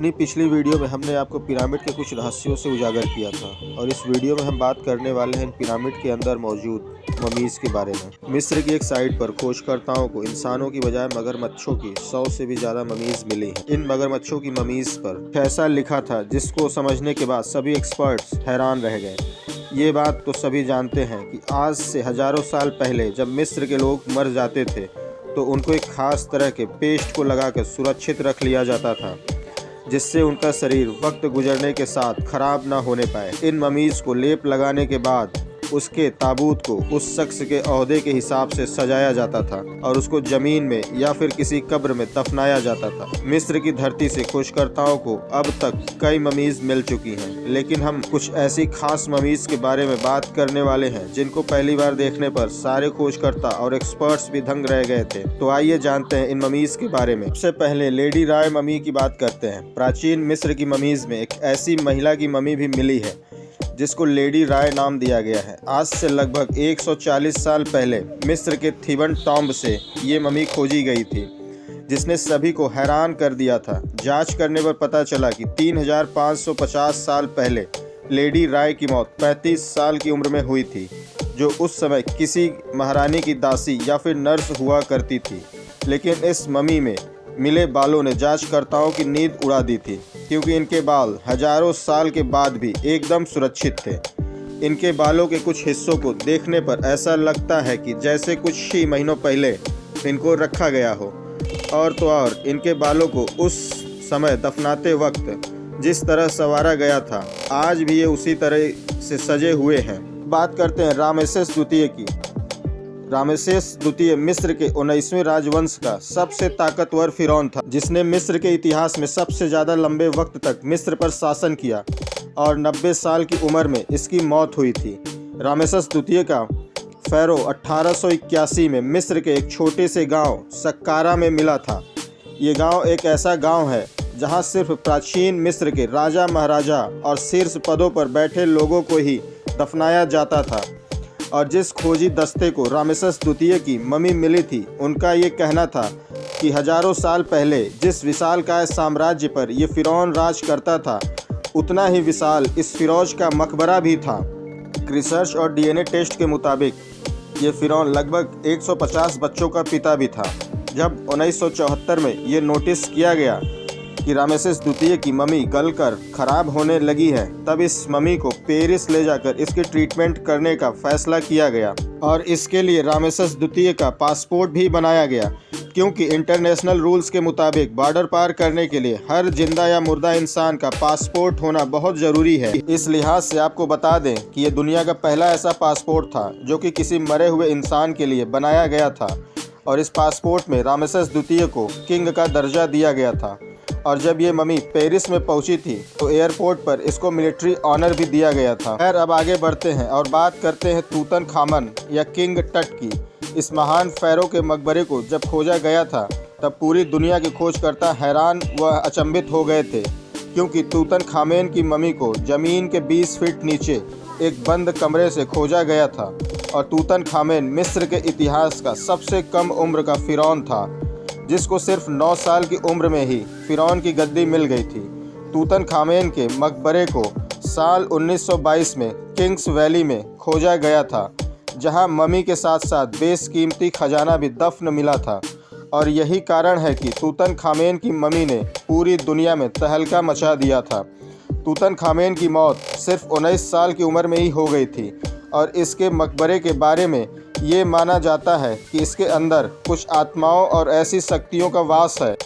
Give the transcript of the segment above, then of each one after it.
अपनी पिछली वीडियो में हमने आपको पिरामिड के कुछ रहस्यों से उजागर किया था और इस वीडियो में हम बात करने वाले हैं इन पिरामिड के अंदर मौजूद ममीज़ के बारे में। मिस्र की एक साइट पर खोजकर्ताओं को इंसानों की बजाय मगरमच्छों की 100 से भी ज़्यादा ममीज़ मिली हैं। इन मगरमच्छों की ममीज़ पर ऐसा लिखा था जिसको समझने के बाद सभी एक्सपर्ट्स हैरान रह गए। ये बात तो सभी जानते हैं कि आज से हज़ारों साल पहले जब मिस्र के लोग मर जाते थे तो उनको एक खास तरह के पेस्ट को लगाकर सुरक्षित रख लिया जाता था जिससे उनका शरीर वक्त गुजरने के साथ खराब ना होने पाए। इन ममीज़ को लेप लगाने के बाद उसके ताबूत को उस शख्स के ओहदे के हिसाब से सजाया जाता था और उसको ज़मीन में या फिर किसी कब्र में दफनाया जाता था। मिस्र की धरती से खोजकर्ताओं को अब तक कई ममीज़ मिल चुकी हैं, लेकिन हम कुछ ऐसी खास ममीज़ के बारे में बात करने वाले हैं जिनको पहली बार देखने पर सारे खोजकर्ता और एक्सपर्ट्स भी दंग रह गए थे। तो आइए जानते हैं इन ममीज़ के बारे में। सबसे पहले लेडी राय ममी की बात करते हैं। प्राचीन मिस्र की ममीज़ में एक ऐसी महिला की ममी भी मिली है जिसको लेडी राय नाम दिया गया है। आज से लगभग 140 साल पहले मिस्र के थिबन टॉम्ब से ये ममी खोजी गई थी जिसने सभी को हैरान कर दिया था। जांच करने पर पता चला कि 3550 साल पहले लेडी राय की मौत 35 साल की उम्र में हुई थी, जो उस समय किसी महारानी की दासी या फिर नर्स हुआ करती थी। लेकिन इस ममी में मिले बालों ने जांचकर्ताओं की नींद उड़ा दी थी क्योंकि इनके बाल हजारों साल के बाद भी एकदम सुरक्षित थे। इनके बालों के कुछ हिस्सों को देखने पर ऐसा लगता है कि जैसे कुछ ही महीनों पहले इनको रखा गया हो। और तो और इनके बालों को उस समय दफनाते वक्त जिस तरह संवारा गया था, आज भी ये उसी तरह से सजे हुए हैं। बात करते हैं रामेसेस द्वितीय की। रामेसेस द्वितीय मिस्र के 19वें राजवंश का सबसे ताकतवर फिरौन था जिसने मिस्र के इतिहास में सबसे ज़्यादा लंबे वक्त तक मिस्र पर शासन किया और 90 साल की उम्र में इसकी मौत हुई थी। रामेसेस द्वितीय का फ़ैरो 1881 में मिस्र के एक छोटे से गांव सक्कारा में मिला था। ये गांव एक ऐसा गांव है जहां सिर्फ प्राचीन मिस्र के राजा महाराजा और शीर्ष पदों पर बैठे लोगों को ही दफनाया जाता था। और जिस खोजी दस्ते को रामेसेस द्वितीय की ममी मिली थी, उनका ये कहना था कि हजारों साल पहले जिस विशालकाय साम्राज्य पर ये फिरौन राज करता था, उतना ही विशाल इस फिरौज का मकबरा भी था। रिसर्च और डीएनए टेस्ट के मुताबिक ये फिरौन लगभग 150 बच्चों का पिता भी था। जब 1974 में ये नोटिस किया गया कि रामेसेस द्वितीय की ममी गलकर खराब होने लगी है, तब इस ममी को पेरिस ले जाकर इसकी ट्रीटमेंट करने का फैसला किया गया और इसके लिए रामेसेस द्वितीय का पासपोर्ट भी बनाया गया, क्योंकि इंटरनेशनल रूल्स के मुताबिक बॉर्डर पार करने के लिए हर जिंदा या मुर्दा इंसान का पासपोर्ट होना बहुत ज़रूरी है। इस लिहाज से आपको बता दें कि ये दुनिया का पहला ऐसा पासपोर्ट था जो कि किसी मरे हुए इंसान के लिए बनाया गया था और इस पासपोर्ट में रामेसेस द्वितीय को किंग का दर्जा दिया गया था। और जब ये ममी पेरिस में पहुंची थी तो एयरपोर्ट पर इसको मिलिट्री ऑनर भी दिया गया था। खैर, अब आगे बढ़ते हैं और बात करते हैं तूतनखामन या किंग टट की। इस महान फ़ैरो के मकबरे को जब खोजा गया था तब पूरी दुनिया के खोजकर्ता हैरान व अचंभित हो गए थे, क्योंकि तूतनखामेन की ममी को ज़मीन के 20 फीट नीचे एक बंद कमरे से खोजा गया था। और तूतनखामेन मिस्र के इतिहास का सबसे कम उम्र का फिरौन था जिसको सिर्फ 9 साल की उम्र में ही फिरौन की गद्दी मिल गई थी। तूतनखामेन के मकबरे को साल 1922 में किंग्स वैली में खोजा गया था, जहां ममी के साथ साथ बेशकीमती खजाना भी दफन मिला था। और यही कारण है कि तूतनखामेन की ममी ने पूरी दुनिया में तहलका मचा दिया था। तूतनखामेन की मौत सिर्फ 19 साल की उम्र में ही हो गई थी और इसके मकबरे के बारे में ये माना जाता है कि इसके अंदर कुछ आत्माओं और ऐसी शक्तियों का वास है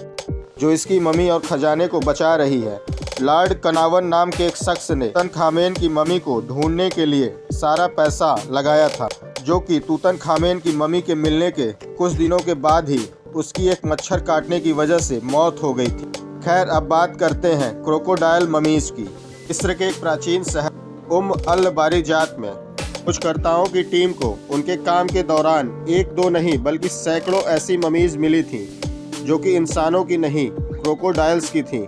जो इसकी ममी और खजाने को बचा रही है। लॉर्ड कनावन नाम के एक शख्स ने तूतनखामेन की ममी को ढूंढने के लिए सारा पैसा लगाया था, जो कि तूतनखामेन की ममी के मिलने के कुछ दिनों के बाद ही उसकी एक मच्छर काटने की वजह से मौत हो गई थी। खैर, अब बात करते हैं क्रोकोडाइल ममीज़ की। मिस्र के एक प्राचीन शहर अल बारिजात में खोजकर्ताओं की टीम को उनके काम के दौरान एक दो नहीं बल्कि सैकड़ों ऐसी ममीज़ मिली थी जो कि इंसानों की नहीं, क्रोकोडाइल्स की थीं।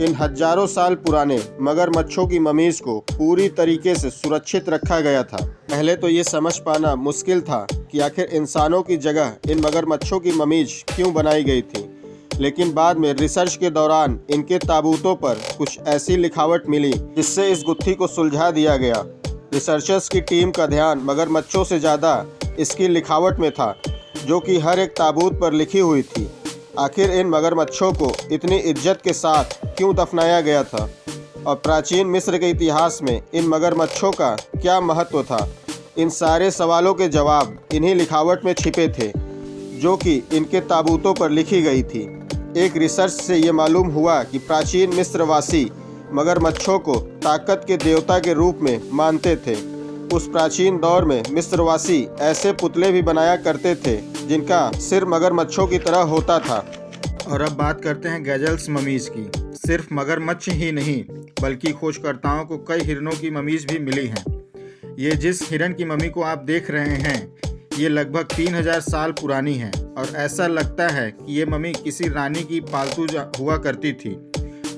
इन हजारों साल पुराने मगरमच्छों की ममीज़ को पूरी तरीके से सुरक्षित रखा गया था। पहले तो ये समझ पाना मुश्किल था कि आखिर इंसानों की जगह इन मगरमच्छों की ममीज़ क्यों बनाई गई थी, लेकिन बाद में रिसर्च के दौरान इनके ताबूतों पर कुछ ऐसी लिखावट मिली जिससे इस गुत्थी को सुलझा दिया गया। रिसर्चर्स की टीम का ध्यान मगरमच्छों से ज़्यादा इसकी लिखावट में था, जो कि हर एक ताबूत पर लिखी हुई थी। आखिर इन मगरमच्छों को इतनी इज्जत के साथ क्यों दफनाया गया था और प्राचीन मिस्र के इतिहास में इन मगरमच्छों का क्या महत्व था? इन सारे सवालों के जवाब इन्हीं लिखावट में छिपे थे, जो कि इनके ताबूतों पर लिखी गई थी। एक रिसर्च से ये मालूम हुआ कि प्राचीन मिस्रवासी मगरमच्छों को ताकत के देवता के रूप में मानते थे। उस प्राचीन दौर में मिस्रवासी ऐसे पुतले भी बनाया करते थे जिनका सिर मगरमच्छों की तरह होता था। और अब बात करते हैं गैजल्स ममीज़ की। सिर्फ मगरमच्छ ही नहीं, बल्कि खोजकर्ताओं को कई हिरणों की ममीज़ भी मिली हैं। ये जिस हिरण की ममी को आप देख रहे हैं, ये लगभग 3000 साल पुरानी है और ऐसा लगता है कि ये ममी किसी रानी की पालतू हुआ करती थी।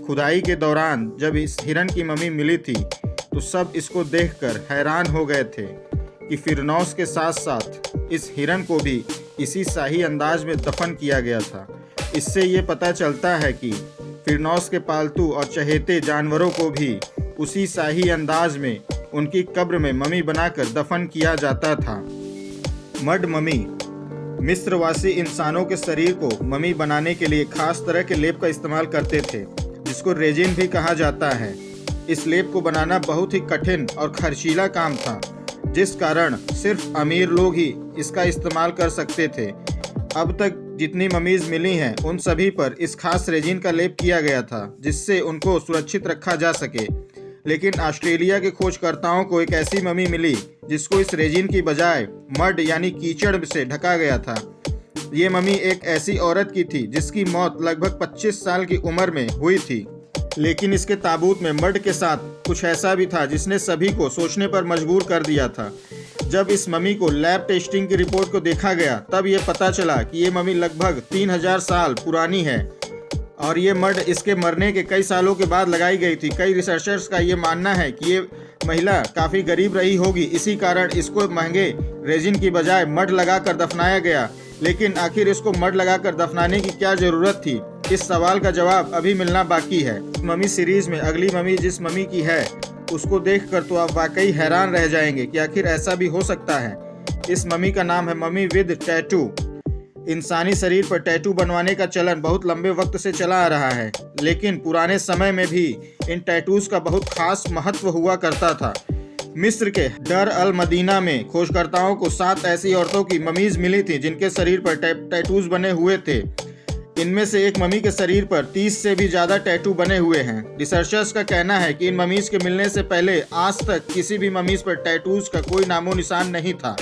खुदाई के दौरान जब इस हिरण की ममी मिली थी तो सब इसको देखकर हैरान हो गए थे कि फिरनौस के साथ साथ इस हिरण को भी इसी शाही अंदाज में दफन किया गया था। इससे ये पता चलता है कि फिरनौस के पालतू और चहेते जानवरों को भी उसी शाही अंदाज में उनकी कब्र में ममी बनाकर दफन किया जाता था। Mud mummy. मिस्रवासी इंसानों के शरीर को ममी बनाने के लिए खास तरह के लेप का इस्तेमाल करते थे, जिसको रेजिन भी कहा जाता है। इस लेप को बनाना बहुत ही कठिन और खर्चीला काम था, जिस कारण सिर्फ अमीर लोग ही इसका इस्तेमाल कर सकते थे। अब तक जितनी ममीज़ मिली हैं उन सभी पर इस खास रेजिन का लेप किया गया था, जिससे उनको सुरक्षित रखा जा सके। लेकिन ऑस्ट्रेलिया के खोजकर्ताओं को एक ऐसी ममी मिली जिसको इस रेजिन की बजाय मड यानी कीचड़ से ढका गया था। ये ममी एक ऐसी औरत की थी जिसकी मौत लगभग 25 साल की उम्र में हुई थी। लेकिन इसके ताबूत में मड के साथ कुछ ऐसा भी था जिसने सभी को सोचने पर मजबूर कर दिया था। जब इस ममी को लैब टेस्टिंग की रिपोर्ट को देखा गया तब ये पता चला कि ये ममी लगभग 3000 साल पुरानी है और ये मड इसके मरने के कई सालों के बाद लगाई गई थी। कई रिसर्चर्स का ये मानना है कि ये महिला काफ़ी गरीब रही होगी, इसी कारण इसको महंगे रेजिन की बजाय मड लगाकर दफनाया गया। लेकिन आखिर इसको मड लगाकर दफनाने की क्या ज़रूरत थी? इस सवाल का जवाब अभी मिलना बाकी है। ममी सीरीज़ में अगली ममी जिस ममी की है उसको देखकर तो आप वाकई हैरान रह जाएंगे कि आखिर ऐसा भी हो सकता है। इस ममी का नाम है ममी विद टैटू। इंसानी शरीर पर टैटू बनवाने का चलन बहुत लंबे वक्त से चला आ रहा है, लेकिन पुराने समय में भी इन टैटूज़ का बहुत खास महत्व हुआ करता था। मिस्र के डर अल मदीना में खोजकर्ताओं को 7 ऐसी औरतों की ममीज़ मिली थी जिनके शरीर पर टैटूज़ बने हुए थे। इनमें से एक ममी के शरीर पर 30 से भी ज़्यादा टैटू बने हुए हैं। रिसर्चर्स का कहना है कि इन ममीज़ के मिलने से पहले आज तक किसी भी ममीज़ पर टैटूज़ का कोई नामो निशान नहीं था,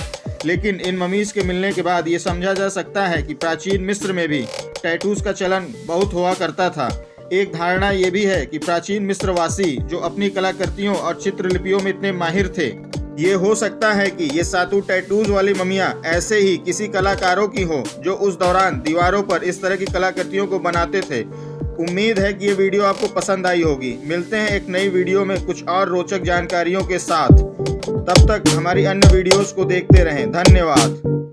लेकिन इन ममीज़ के मिलने के बाद ये समझा जा सकता है कि प्राचीन मिस्र में भी टैटूज़ का चलन बहुत हुआ करता था। एक धारणा ये भी है कि प्राचीन मिस्रवासी जो अपनी कलाकृतियों और चित्रलिपियों में इतने माहिर थे, ये हो सकता है कि ये 7 टैटूज वाली ममियाँ ऐसे ही किसी कलाकारों की हो जो उस दौरान दीवारों पर इस तरह की कलाकृतियों को बनाते थे। उम्मीद है कि ये वीडियो आपको पसंद आई होगी। मिलते हैं एक नई वीडियो में कुछ और रोचक जानकारियों के साथ। तब तक हमारी अन्य वीडियोस को देखते रहें। धन्यवाद।